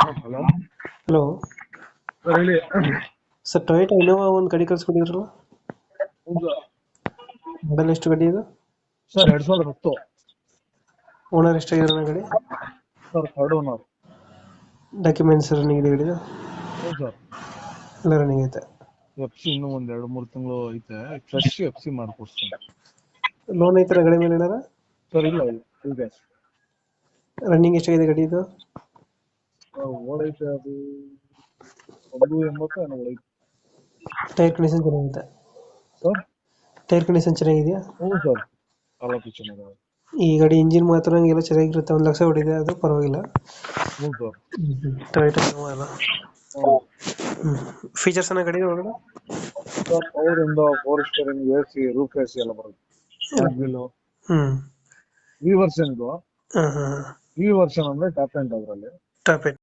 Hello hello. Sir ಹೇಳಿ. Sir Toyota Innova ಒಂದು ಗಾಡಿ ಕಳ್ಸ್ಕೊಟ್ಟಿದ್ರಲ್ಲ, ಹೌದು ಮಾಡಲ್ ಎಷ್ಟು ಗಾಡಿ ಇದು? ಸರ್ 2010 ಓನರ್ ಎಷ್ಟಾಗಿರೋ ಗಾಡಿ? Sir third owner. Documents running ಇದೆ ಗಾಡಿದು? ಹೌದು ಸರ್. ಎಲ್ಲ ರನ್ನಿಂಗ್ ಐತೆ. ಎಫ್ ಸಿ ಇನ್ನೂ ಒಂದ್ 2-3 ತಿಂಗಳು ಐತೆ. ಫ್ರೆಶ್ ಎಫ್ ಸಿ ಮಾಡ್ಕೊಡ್ತೀನಿ. ಲೋನ್ ಐತರ ಗಾಡಿ ಮೇಲೆ ಏನಾರ? ಸರ್ ಇಲ್ಲ ಇದೆ. ರನ್ನಿಂಗ್ ಎಷ್ಟಾಗಿದೆ ಗಾಡಿ ಇದು? ಓಡೈತೆ ಅದು 180 ಏನೋ ಓಡೈತೆ. ಟೈರ್ ಕಂಡೀಷನ್ ಚೆನ್ನಾಗಿದೆ? ಸರ್ ಟೈರ್ ಕಂಡೀಷನ್ ಚೆನ್ನಾಗಿದೆಯಾ? ಹೌದು ಸರ್. ಕಾಲಕ್ಕೆ ಚೆನ್ನಾಗಿದೆ. ಈ ಗಾಡಿ ಇಂಜಿನ್ ಮಾತ್ರ ಎಲ್ಲ ಚೆನ್ನಾಗಿರುತ್ತೆ, 1 ಲಕ್ಷ ಹೊಡಿದೆ, ಅದು ಪರವಾಗಿಲ್ಲ. ಹೌದು ಸರ್. ಟೊಯೋಟಾ ಇನೋವಾ ಅಲ್ಲ? ಹೌದು ಫೀಚರ್ಸ್ ಅನ್ನೋ ಗಾಡಿ ಒಳಗಡೆ? ಸರ್. ಅವರಿಂದ 4 steering, A C, roof A C ಎಲ್ಲ ಬರುತ್ತೆ. ಆಗ್ಬಿಲ್ಲು ಹ್ಮ್. ಈ ವರ್ಷನ್ ಇದು. ಹಾಂ ಹಾಂ. ಈ ವರ್ಷನ್ ಅಂದ್ರೆ ಟಾಪ್ ಎಂಡ್ ಅದರಲ್ಲಿ. ಟಾಪ್